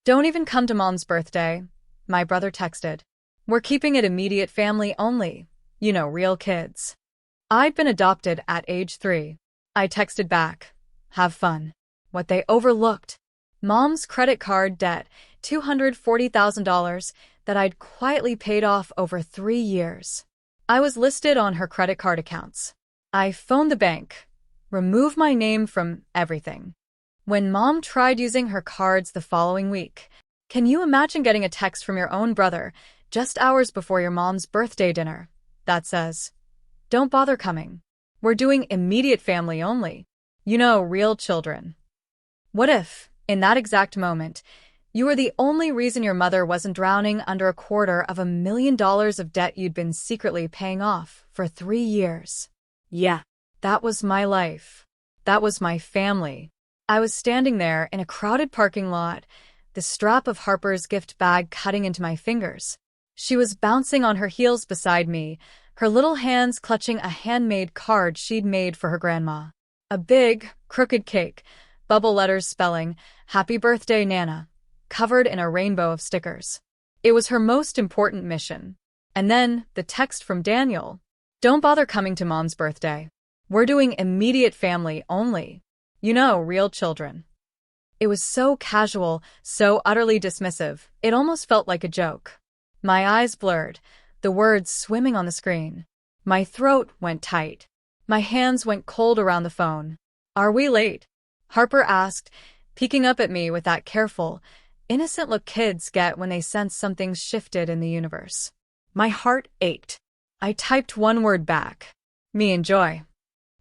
Don't even come to Mom's birthday, my brother texted. We're keeping it immediate family only. You know, real kids. I'd been adopted at age 3. I texted back. Have fun. What they overlooked. Mom's credit card debt, $240,000 that I'd quietly paid off over 3 years. I was listed on her credit card accounts. I phoned the bank. Remove my name from everything. When Mom tried using her cards the following week, can you imagine getting a text from your own brother just hours before your mom's birthday dinner that says, "Don't bother coming. We're doing immediate family only. You know, real children." What if, in that exact moment, you were the only reason your mother wasn't drowning under $250,000 of debt you'd been secretly paying off for 3 years? Yeah, that was my life. That was my family. I was standing there in a crowded parking lot, the strap of Harper's gift bag cutting into my fingers. She was bouncing on her heels beside me, her little hands clutching a handmade card she'd made for her grandma. A big, crooked cake, bubble letters spelling, "Happy Birthday, Nana," covered in a rainbow of stickers. It was her most important mission. And then, the text from Daniel. Don't bother coming to Mom's birthday. We're doing immediate family only. You know, real children. It was so casual, so utterly dismissive, it almost felt like a joke. My eyes blurred, the words swimming on the screen. My throat went tight. My hands went cold around the phone. Are we late? Harper asked, peeking up at me with that careful, innocent look kids get when they sense something's shifted in the universe. My heart ached. I typed one word back. Me enjoy.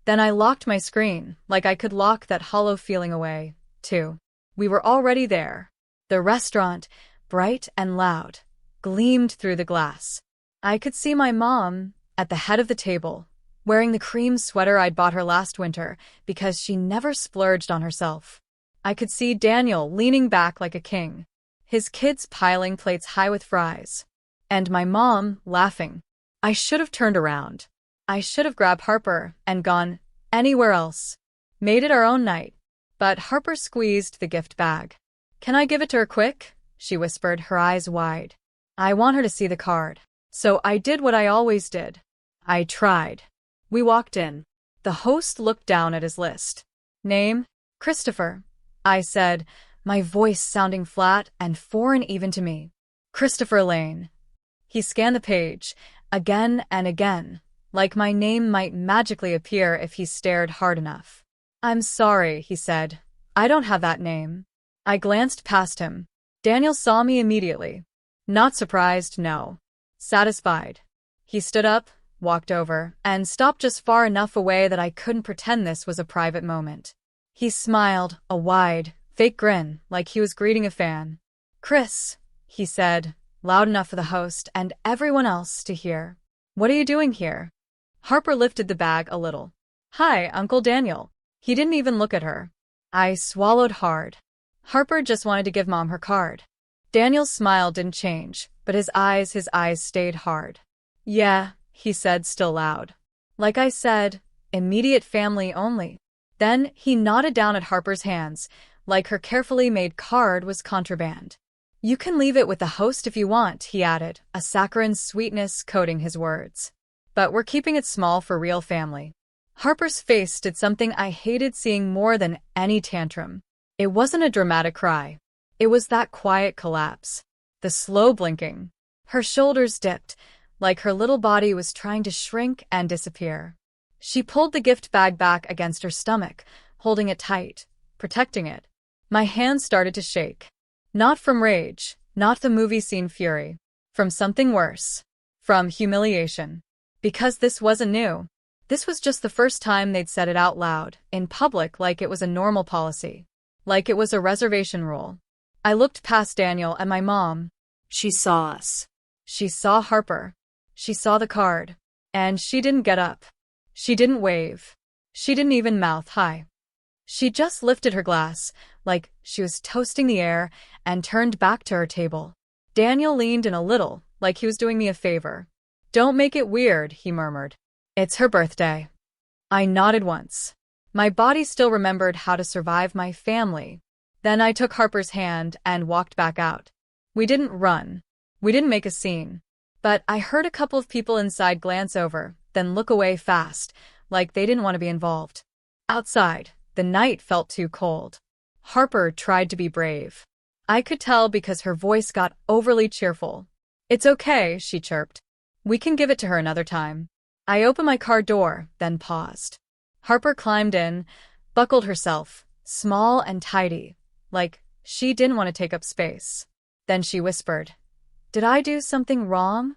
Then I locked my screen, like I could lock that hollow feeling away, too. We were already there. The restaurant, bright and loud, gleamed through the glass. I could see my mom, at the head of the table, wearing the cream sweater I'd bought her last winter because she never splurged on herself. I could see Daniel leaning back like a king, his kids piling plates high with fries. And my mom laughing. I should have turned around. I should have grabbed Harper and gone anywhere else. Made it our own night. But Harper squeezed the gift bag. Can I give it to her quick? She whispered, her eyes wide. I want her to see the card. So I did what I always did. I tried. We walked in. The host looked down at his list. Name? Christopher. I said, my voice sounding flat and foreign even to me. Christopher Lane. He scanned the page, again and again, like my name might magically appear if he stared hard enough. I'm sorry, he said. I don't have that name. I glanced past him. Daniel saw me immediately. Not surprised, no. Satisfied. He stood up, walked over, and stopped just far enough away that I couldn't pretend this was a private moment. He smiled, a wide, fake grin, like he was greeting a fan. Chris, he said, loud enough for the host and everyone else to hear. What are you doing here? Harper lifted the bag a little. Hi, Uncle Daniel. He didn't even look at her. I swallowed hard. Harper just wanted to give Mom her card. Daniel's smile didn't change, but his eyes stayed hard. Yeah, he said still loud. Like I said, immediate family only. Then he nodded down at Harper's hands, like her carefully made card was contraband. You can leave it with the host if you want, he added, a saccharine sweetness coating his words. But we're keeping it small for real family. Harper's face did something I hated seeing more than any tantrum. It wasn't a dramatic cry. It was that quiet collapse. The slow blinking. Her shoulders dipped, like her little body was trying to shrink and disappear. She pulled the gift bag back against her stomach, holding it tight, protecting it. My hands started to shake. Not from rage, not the movie scene fury. From something worse. From humiliation. Because this wasn't new. This was just the first time they'd said it out loud, in public, like it was a normal policy. Like it was a reservation rule. I looked past Daniel and my mom. She saw us. She saw Harper. She saw the card. And she didn't get up. She didn't wave. She didn't even mouth hi. She just lifted her glass, like she was toasting the air, and turned back to her table. Daniel leaned in a little, like he was doing me a favor. Don't make it weird, he murmured. It's her birthday. I nodded once. My body still remembered how to survive my family. Then I took Harper's hand and walked back out. We didn't run. We didn't make a scene. But I heard a couple of people inside glance over, then look away fast, like they didn't want to be involved. Outside, the night felt too cold. Harper tried to be brave. I could tell because her voice got overly cheerful. "It's okay," she chirped. "We can give it to her another time." I opened my car door, then paused. Harper climbed in, buckled herself, small and tidy, like she didn't want to take up space. Then she whispered, "Did I do something wrong?"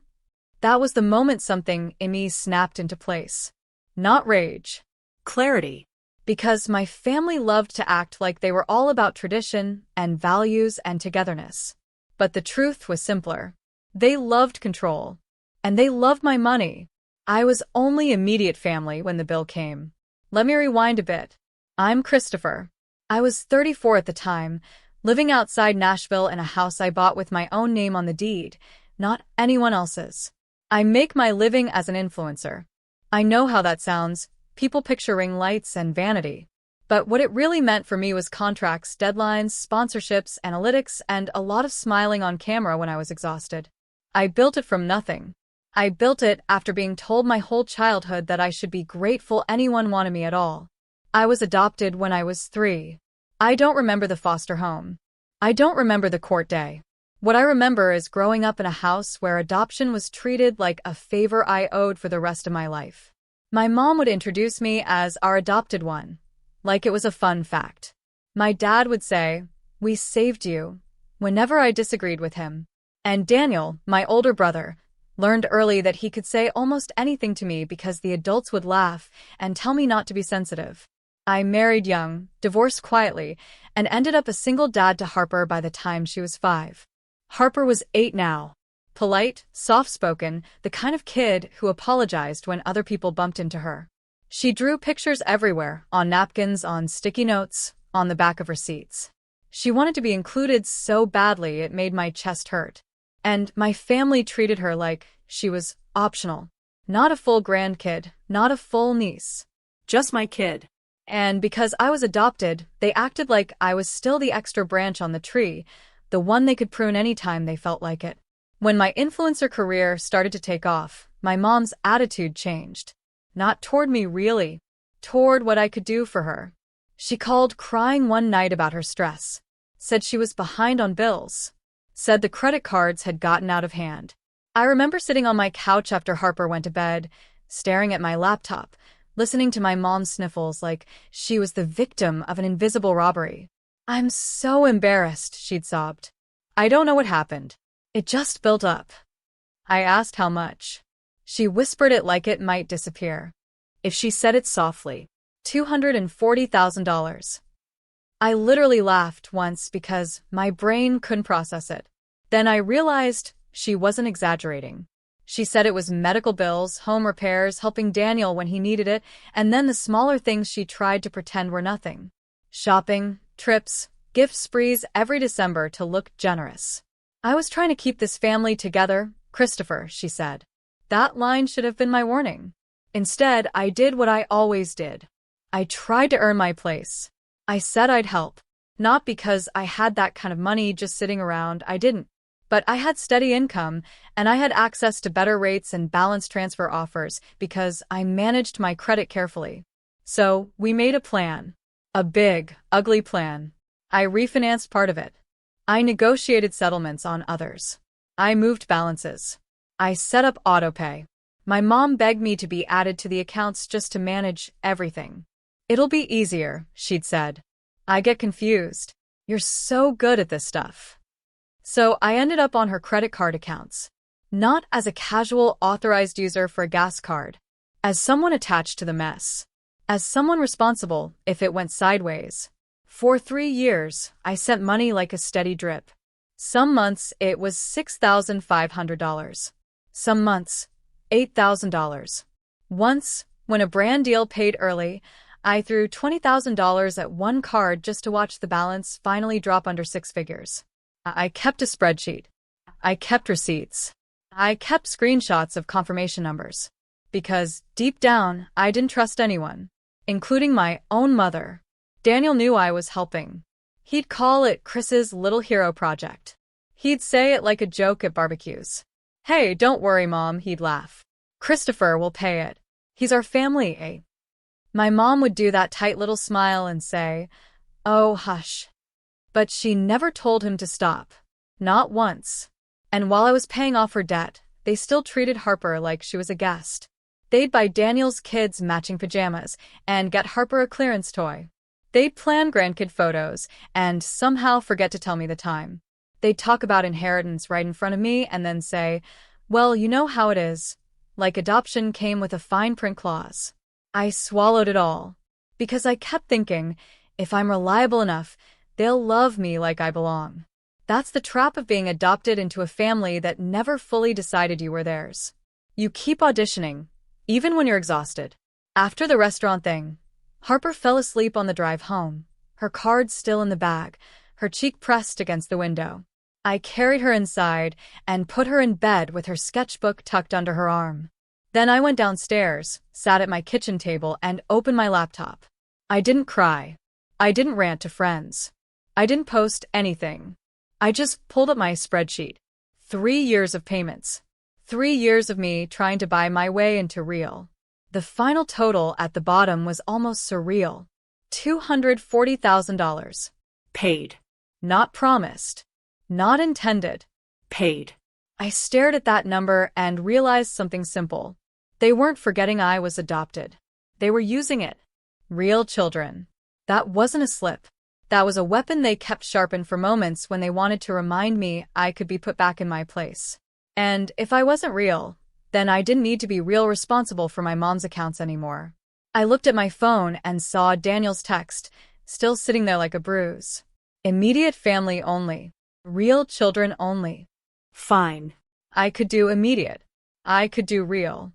That was the moment something in me snapped into place. Not rage. Clarity. Because my family loved to act like they were all about tradition and values and togetherness. But the truth was simpler. They loved control. And they loved my money. I was only immediate family when the bill came. Let me rewind a bit. I'm Christopher. I was 34 at the time, living outside Nashville in a house I bought with my own name on the deed, not anyone else's. I make my living as an influencer. I know how that sounds. People picture ring lights and vanity. But what it really meant for me was contracts, deadlines, sponsorships, analytics, and a lot of smiling on camera when I was exhausted. I built it from nothing. I built it after being told my whole childhood that I should be grateful anyone wanted me at all. I was adopted when I was 3. I don't remember the foster home. I don't remember the court day. What I remember is growing up in a house where adoption was treated like a favor I owed for the rest of my life. My mom would introduce me as our adopted one, like it was a fun fact. My dad would say, "We saved you," whenever I disagreed with him. And Daniel, my older brother, learned early that he could say almost anything to me because the adults would laugh and tell me not to be sensitive. I married young, divorced quietly, and ended up a single dad to Harper by the time she was 5. Harper was 8 now. Polite, soft-spoken, the kind of kid who apologized when other people bumped into her. She drew pictures everywhere, on napkins, on sticky notes, on the back of receipts. She wanted to be included so badly it made my chest hurt. And my family treated her like she was optional. Not a full grandkid, not a full niece. Just my kid. And because I was adopted, they acted like I was still the extra branch on the tree, the one they could prune anytime they felt like it. When my influencer career started to take off, my mom's attitude changed. Not toward me really, toward what I could do for her. She called crying one night about her stress. Said she was behind on bills. Said the credit cards had gotten out of hand. I remember sitting on my couch after Harper went to bed, staring at my laptop, listening to my mom's sniffles like she was the victim of an invisible robbery. "I'm so embarrassed," she'd sobbed. "I don't know what happened. It just built up." I asked how much. She whispered it like it might disappear. If she said it softly, $240,000. I literally laughed once because my brain couldn't process it. Then I realized she wasn't exaggerating. She said it was medical bills, home repairs, helping Daniel when he needed it, and then the smaller things she tried to pretend were nothing. Shopping, trips, gift sprees every December to look generous. "I was trying to keep this family together, Christopher," she said. That line should have been my warning. Instead, I did what I always did. I tried to earn my place. I said I'd help. Not because I had that kind of money just sitting around, I didn't. But I had steady income, and I had access to better rates and balance transfer offers because I managed my credit carefully. So, we made a plan. A big, ugly plan. I refinanced part of it. I negotiated settlements on others. I moved balances. I set up autopay. My mom begged me to be added to the accounts just to manage everything. "It'll be easier," she'd said. "I get confused. You're so good at this stuff." So I ended up on her credit card accounts. Not as a casual authorized user for a gas card. As someone attached to the mess. As someone responsible if it went sideways. For 3 years, I sent money like a steady drip. Some months, it was $6,500. Some months, $8,000. Once, when a brand deal paid early, I threw $20,000 at one card just to watch the balance finally drop under 6 figures. I kept a spreadsheet. I kept receipts. I kept screenshots of confirmation numbers. Because, deep down, I didn't trust anyone, including my own mother. Daniel knew I was helping. He'd call it Chris's Little Hero Project. He'd say it like a joke at barbecues. Hey, don't worry, Mom, he'd laugh. Christopher will pay it. He's our family, eh? My mom would do that tight little smile and say, oh, hush. But she never told him to stop. Not once. And while I was paying off her debt, they still treated Harper like she was a guest. They'd buy Daniel's kids matching pajamas and get Harper a clearance toy. They'd plan grandkid photos and somehow forget to tell me the time. They'd talk about inheritance right in front of me and then say, well, you know how it is. Like adoption came with a fine print clause. I swallowed it all. Because I kept thinking, if I'm reliable enough, they'll love me like I belong. That's the trap of being adopted into a family that never fully decided you were theirs. You keep auditioning, even when you're exhausted. After the restaurant thing, Harper fell asleep on the drive home, her card still in the bag, her cheek pressed against the window. I carried her inside and put her in bed with her sketchbook tucked under her arm. Then I went downstairs, sat at my kitchen table, and opened my laptop. I didn't cry. I didn't rant to friends. I didn't post anything. I just pulled up my spreadsheet. 3 years of payments. 3 years of me trying to buy my way into real. The final total at the bottom was almost surreal. $240,000. Paid. Not promised. Not intended. Paid. I stared at that number and realized something simple. They weren't forgetting I was adopted. They were using it. Real children. That wasn't a slip. That was a weapon they kept sharpened for moments when they wanted to remind me I could be put back in my place. And if I wasn't real, then I didn't need to be real responsible for my mom's accounts anymore. I looked at my phone and saw Daniel's text, still sitting there like a bruise. Immediate family only. Real children only. Fine. I could do immediate. I could do real.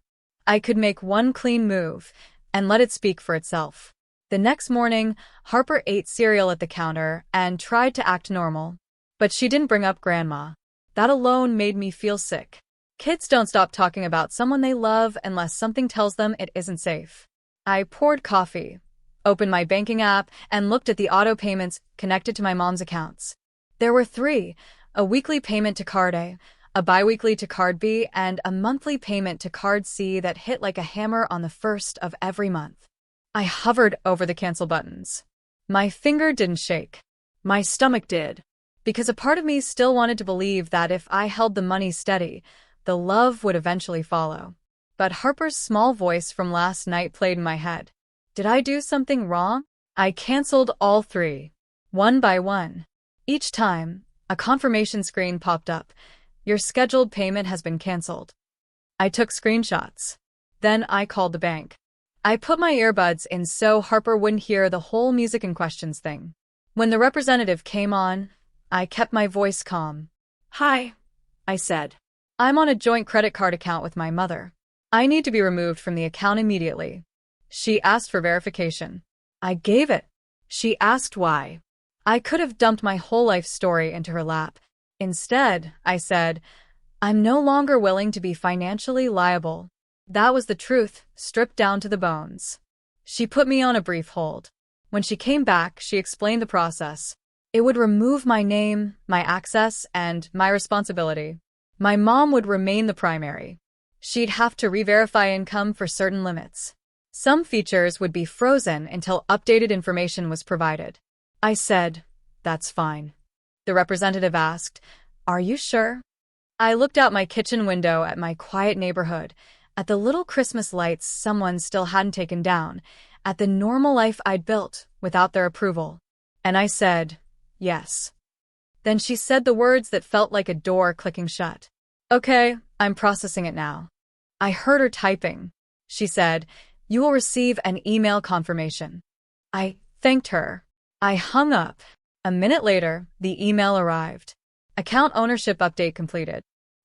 I could make one clean move and let it speak for itself. The next morning, Harper ate cereal at the counter and tried to act normal. But she didn't bring up Grandma. That alone made me feel sick. Kids don't stop talking about someone they love unless something tells them it isn't safe. I poured coffee, opened my banking app, and looked at the auto payments connected to my mom's accounts. There were 3, a weekly payment to Card a biweekly to Card B, and a monthly payment to Card C that hit like a hammer on the 1st of every month. I hovered over the cancel buttons. My finger didn't shake. My stomach did. Because a part of me still wanted to believe that if I held the money steady, the love would eventually follow. But Harper's small voice from last night played in my head. Did I do something wrong? I canceled all 3. One by one. Each time, a confirmation screen popped up. Your scheduled payment has been canceled. I took screenshots. Then I called the bank. I put my earbuds in so Harper wouldn't hear the whole music and questions thing. When the representative came on, I kept my voice calm. Hi, I said. I'm on a joint credit card account with my mother. I need to be removed from the account immediately. She asked for verification. I gave it. She asked why. I could have dumped my whole life story into her lap. Instead, I said, I'm no longer willing to be financially liable. That was the truth, stripped down to the bones. She put me on a brief hold. When she came back, she explained the process. It would remove my name, my access, and my responsibility. My mom would remain the primary. She'd have to re-verify income for certain limits. Some features would be frozen until updated information was provided. I said, that's fine. The representative asked, are you sure? I looked out my kitchen window at my quiet neighborhood, at the little Christmas lights someone still hadn't taken down, at the normal life I'd built without their approval. And I said, yes. Then she said the words that felt like a door clicking shut. Okay, I'm processing it now. I heard her typing. She said, you will receive an email confirmation. I thanked her. I hung up. A minute later, the email arrived. Account ownership update completed.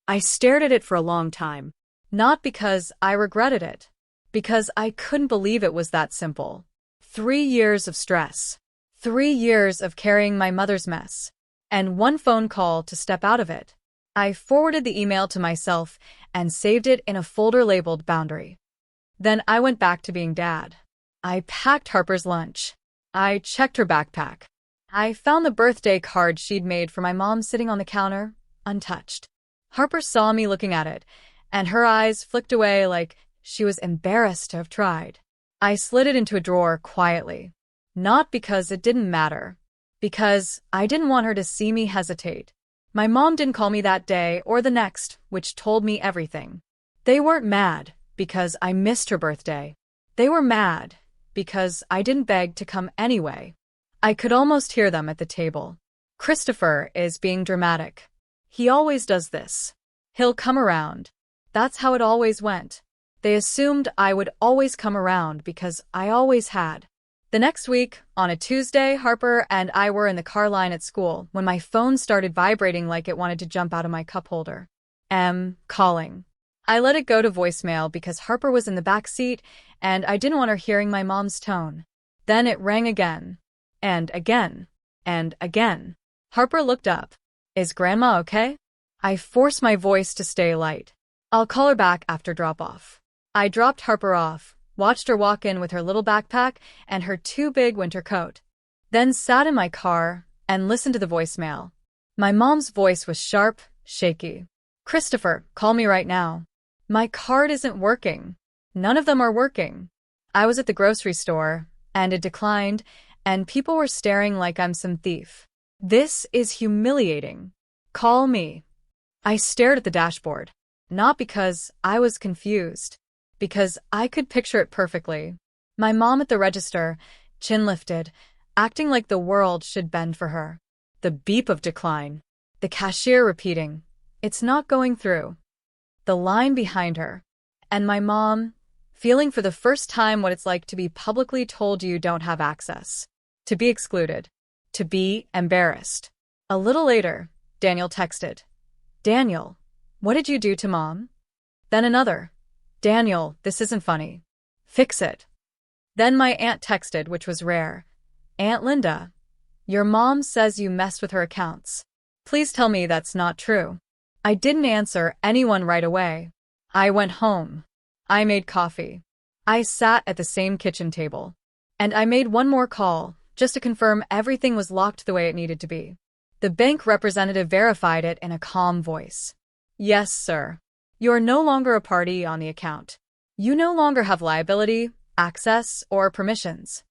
I stared at it for a long time. Not because I regretted it. Because I couldn't believe it was that simple. 3 years of stress. 3 years of carrying my mother's mess. And 1 phone call to step out of it. I forwarded the email to myself and saved it in a folder labeled Boundary. Then I went back to being dad. I packed Harper's lunch. I checked her backpack. I found the birthday card she'd made for my mom sitting on the counter, untouched. Harper saw me looking at it, and her eyes flicked away like she was embarrassed to have tried. I slid it into a drawer quietly. Not because it didn't matter. Because I didn't want her to see me hesitate. My mom didn't call me that day or the next, which told me everything. They weren't mad because I missed her birthday. They were mad because I didn't beg to come anyway. I could almost hear them at the table. Christopher is being dramatic. He always does this. He'll come around. That's how it always went. They assumed I would always come around because I always had. The next week, on a Tuesday, Harper and I were in the car line at school when my phone started vibrating like it wanted to jump out of my cup holder. Calling. I let it go to voicemail because Harper was in the back seat and I didn't want her hearing my mom's tone. Then it rang again. And again. And again. Harper looked up. Is Grandma okay? I forced my voice to stay light. I'll call her back after drop-off. I dropped Harper off, watched her walk in with her little backpack and her too big winter coat. Then sat in my car and listened to the voicemail. My mom's voice was sharp, shaky. Christopher, call me right now. My card isn't working. None of them are working. I was at the grocery store, and it declined, and people were staring like I'm some thief. This is humiliating. Call me. I stared at the dashboard. Not because I was confused. Because I could picture it perfectly. My mom at the register, chin lifted, acting like the world should bend for her. The beep of decline. The cashier repeating, "It's not going through." The line behind her. And my mom, feeling for the first time what it's like to be publicly told you don't have access. To be excluded. To be embarrassed. A little later, Daniel texted. Daniel, what did you do to Mom? Then another. Daniel, this isn't funny. Fix it. Then my aunt texted, which was rare. Aunt Linda, your mom says you messed with her accounts. Please tell me that's not true. I didn't answer anyone right away. I went home. I made coffee. I sat at the same kitchen table. And I made one more call, just to confirm everything was locked the way it needed to be. The bank representative verified it in a calm voice. Yes, sir. You're no longer a party on the account. You no longer have liability, access, or permissions.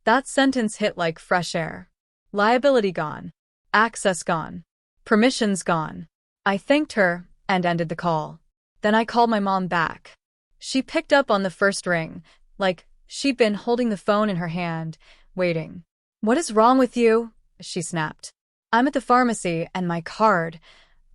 That sentence hit like fresh air. Liability gone. Access gone. Permissions gone. I thanked her and ended the call. Then I called my mom back. She picked up on the first ring, like she'd been holding the phone in her hand, waiting. What is wrong with you? She snapped. I'm at the pharmacy and my card.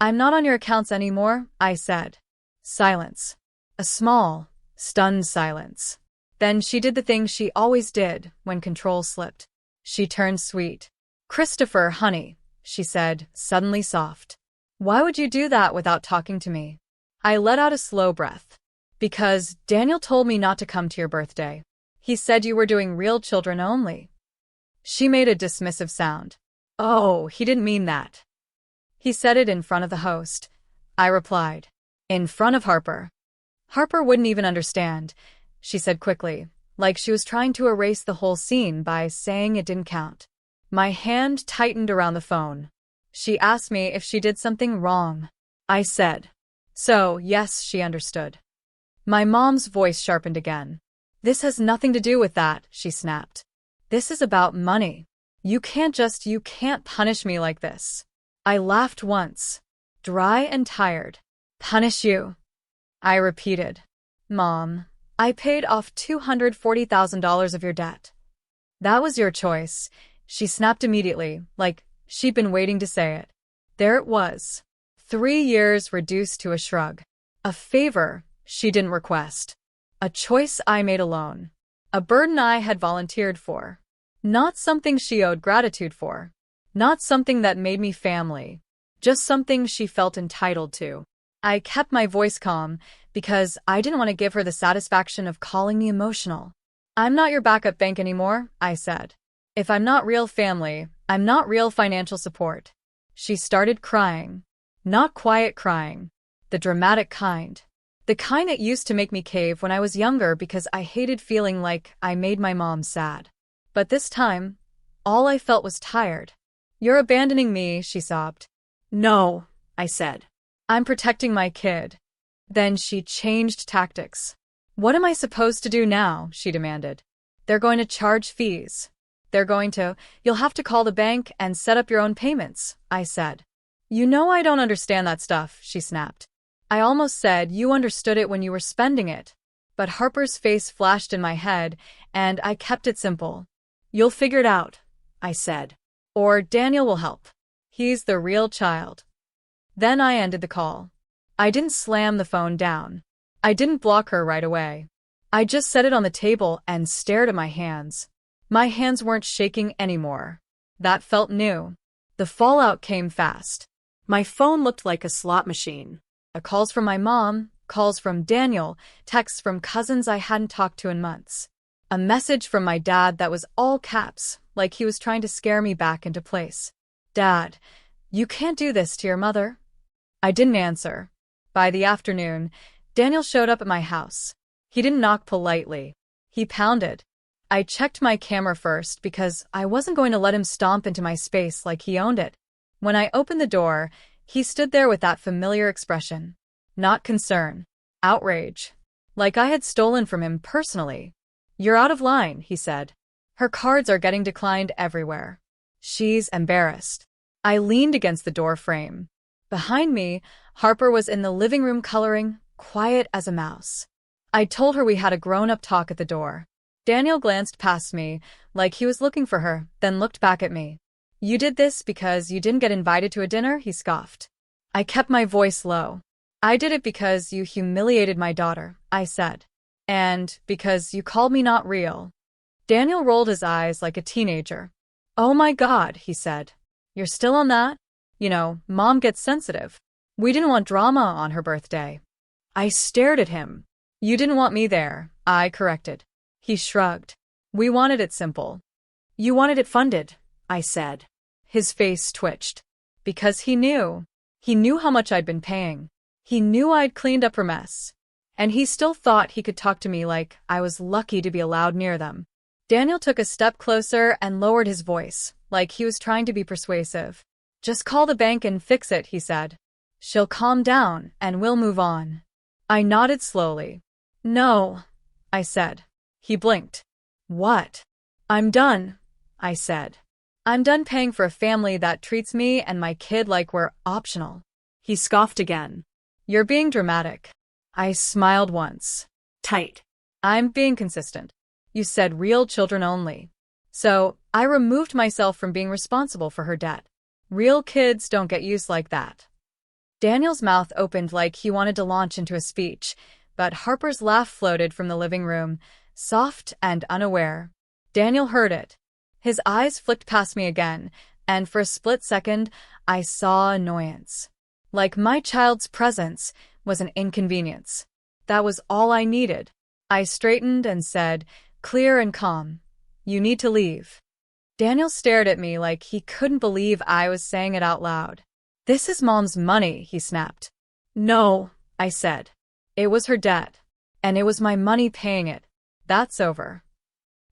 I'm not on your accounts anymore, I said. Silence. A small, stunned silence. Then she did the thing she always did when control slipped. She turned sweet. Christopher, honey, she said, suddenly soft. Why would you do that without talking to me? I let out a slow breath. Because Daniel told me not to come to your birthday. He said you were doing real children only. She made a dismissive sound. Oh, he didn't mean that. He said it in front of the host. I replied. In front of Harper. Harper wouldn't even understand, she said quickly, like she was trying to erase the whole scene by saying it didn't count. My hand tightened around the phone. She asked me if she did something wrong. I said. So, yes, she understood. My mom's voice sharpened again. This has nothing to do with that, she snapped. This is about money. You can't punish me like this. I laughed once. Dry and tired. Punish you? I repeated. Mom, I paid off $240,000 of your debt. That was your choice, she snapped immediately, like she'd been waiting to say it. There it was. 3 years reduced to a shrug. A favor she didn't request. A choice I made alone. A burden I had volunteered for. Not something she owed gratitude for. Not something that made me family. Just something she felt entitled to. I kept my voice calm because I didn't want to give her the satisfaction of calling me emotional. I'm not your backup bank anymore, I said. If I'm not real family, I'm not real financial support. She started crying. Not quiet crying. The dramatic kind. The kind that used to make me cave when I was younger because I hated feeling like I made my mom sad. But this time, all I felt was tired. You're abandoning me, she sobbed. No, I said. I'm protecting my kid. Then she changed tactics. What am I supposed to do now? She demanded. They're going to charge fees. You'll have to call the bank and set up your own payments, I said. You know I don't understand that stuff, she snapped. I almost said you understood it when you were spending it. But Harper's face flashed in my head, and I kept it simple. You'll figure it out, I said. Or Daniel will help. He's the real child. Then I ended the call. I didn't slam the phone down. I didn't block her right away. I just set it on the table and stared at my hands. My hands weren't shaking anymore. That felt new. The fallout came fast. My phone looked like a slot machine. Calls from my mom, calls from Daniel, texts from cousins I hadn't talked to in months. A message from my dad that was all caps, like he was trying to scare me back into place. Dad, you can't do this to your mother. I didn't answer. By the afternoon, Daniel showed up at my house. He didn't knock politely. He pounded. I checked my camera first because I wasn't going to let him stomp into my space like he owned it. When I opened the door, he stood there with that familiar expression. Not concern. Outrage. Like I had stolen from him personally. You're out of line, he said. Her cards are getting declined everywhere. She's embarrassed. I leaned against the door frame. Behind me, Harper was in the living room coloring, quiet as a mouse. I told her we had a grown-up talk at the door. Daniel glanced past me, like he was looking for her, then looked back at me. You did this because you didn't get invited to a dinner? He scoffed. I kept my voice low. I did it because you humiliated my daughter, I said. And because you called me not real. Daniel rolled his eyes like a teenager. Oh my God, he said. You're still on that? You know, Mom gets sensitive. We didn't want drama on her birthday. I stared at him. You didn't want me there, I corrected. He shrugged. We wanted it simple. You wanted it funded, I said. His face twitched. Because he knew. He knew how much I'd been paying. He knew I'd cleaned up her mess. And he still thought he could talk to me like I was lucky to be allowed near them. Daniel took a step closer and lowered his voice, like he was trying to be persuasive. Just call the bank and fix it, he said. She'll calm down and we'll move on. I nodded slowly. No, I said. He blinked. What? I'm done, I said. I'm done paying for a family that treats me and my kid like we're optional. He scoffed again. You're being dramatic. I smiled once. Tight. I'm being consistent. You said real children only. So, I removed myself from being responsible for her debt. Real kids don't get used like that. Daniel's mouth opened like he wanted to launch into a speech, but Harper's laugh floated from the living room, soft and unaware. Daniel heard it. His eyes flicked past me again, and for a split second, I saw annoyance. Like my child's presence was an inconvenience. That was all I needed. I straightened and said, clear and calm, you need to leave. Daniel stared at me like he couldn't believe I was saying it out loud. This is Mom's money, he snapped. No, I said. It was her debt. And it was my money paying it. That's over.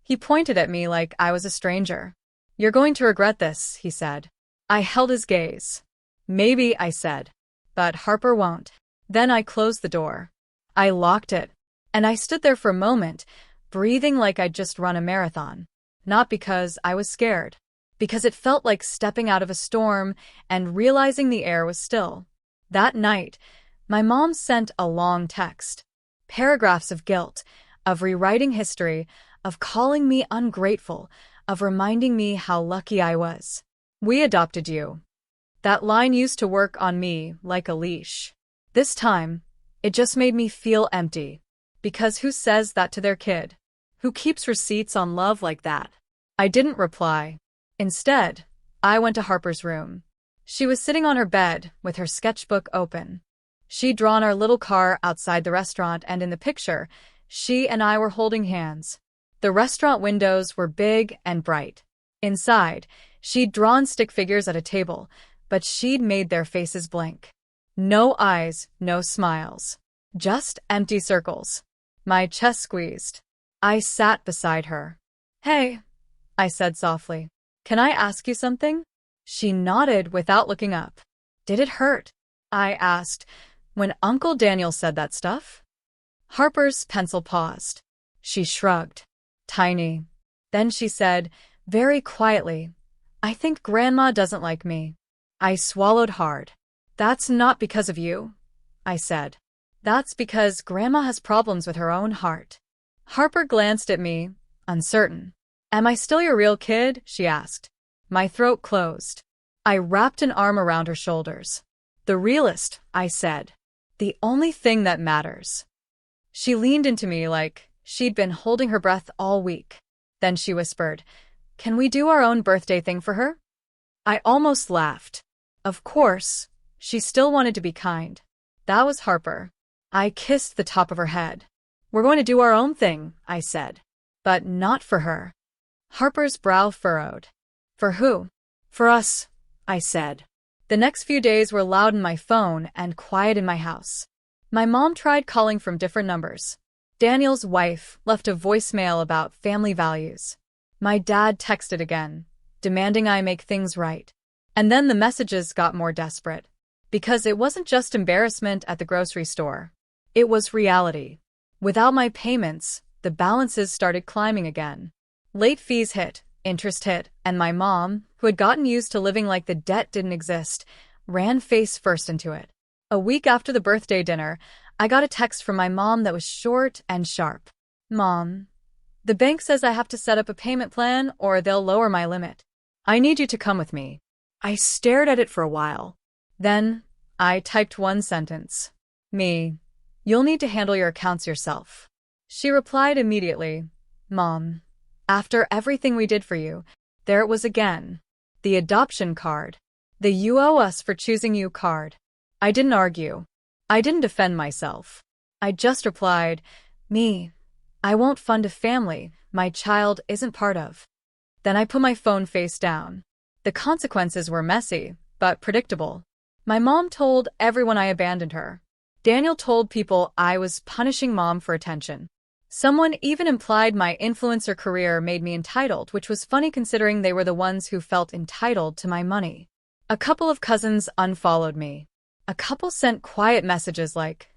He pointed at me like I was a stranger. You're going to regret this, he said. I held his gaze. Maybe, I said. But Harper won't. Then I closed the door. I locked it. And I stood there for a moment, breathing like I'd just run a marathon. Not because I was scared. Because it felt like stepping out of a storm and realizing the air was still. That night, my mom sent a long text. Paragraphs of guilt, of rewriting history, of calling me ungrateful, of reminding me how lucky I was. We adopted you. That line used to work on me like a leash. This time, it just made me feel empty. Because who says that to their kid? Who keeps receipts on love like that? I didn't reply. Instead, I went to Harper's room. She was sitting on her bed with her sketchbook open. She'd drawn our little car outside the restaurant, and in the picture, she and I were holding hands. The restaurant windows were big and bright. Inside, she'd drawn stick figures at a table, but she'd made their faces blank. No eyes, no smiles. Just empty circles. My chest squeezed. I sat beside her. Hey, I said softly. Can I ask you something? She nodded without looking up. Did it hurt? I asked, when Uncle Daniel said that stuff. Harper's pencil paused. She shrugged. Tiny. Then she said, very quietly, I think Grandma doesn't like me. I swallowed hard. That's not because of you, I said. That's because Grandma has problems with her own heart. Harper glanced at me, uncertain. Am I still your real kid? She asked. My throat closed. I wrapped an arm around her shoulders. The realist, I said. The only thing that matters. She leaned into me like she'd been holding her breath all week. Then she whispered, Can we do our own birthday thing for her? I almost laughed. Of course. She still wanted to be kind. That was Harper. I kissed the top of her head. We're going to do our own thing, I said. But not for her. Harper's brow furrowed. For who? For us, I said. The next few days were loud in my phone and quiet in my house. My mom tried calling from different numbers. Daniel's wife left a voicemail about family values. My dad texted again, demanding I make things right. And then the messages got more desperate. Because it wasn't just embarrassment at the grocery store. It was reality. Without my payments, the balances started climbing again. Late fees hit, interest hit, and my mom, who had gotten used to living like the debt didn't exist, ran face first into it. A week after the birthday dinner, I got a text from my mom that was short and sharp. Mom, the bank says I have to set up a payment plan or they'll lower my limit. I need you to come with me. I stared at it for a while. Then, I typed one sentence. Me. You'll need to handle your accounts yourself. She replied immediately, Mom, after everything we did for you, there it was again. The adoption card. The you owe us for choosing you card. I didn't argue. I didn't defend myself. I just replied, Me. I won't fund a family my child isn't part of. Then I put my phone face down. The consequences were messy, but predictable. My mom told everyone I abandoned her. Daniel told people I was punishing Mom for attention. Someone even implied my influencer career made me entitled, which was funny considering they were the ones who felt entitled to my money. A couple of cousins unfollowed me. A couple sent quiet messages like,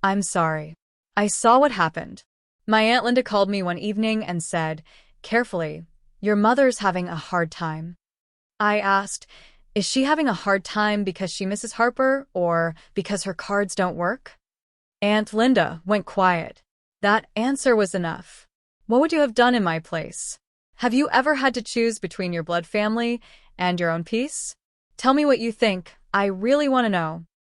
I'm sorry. I saw what happened. My Aunt Linda called me one evening and said, carefully, your mother's having a hard time. I asked, is she having a hard time because she misses Harper or because her cards don't work? Aunt Linda went quiet. That answer was enough. What would you have done in my place? Have you ever had to choose between your blood family and your own peace? Tell me what you think. I really want to know.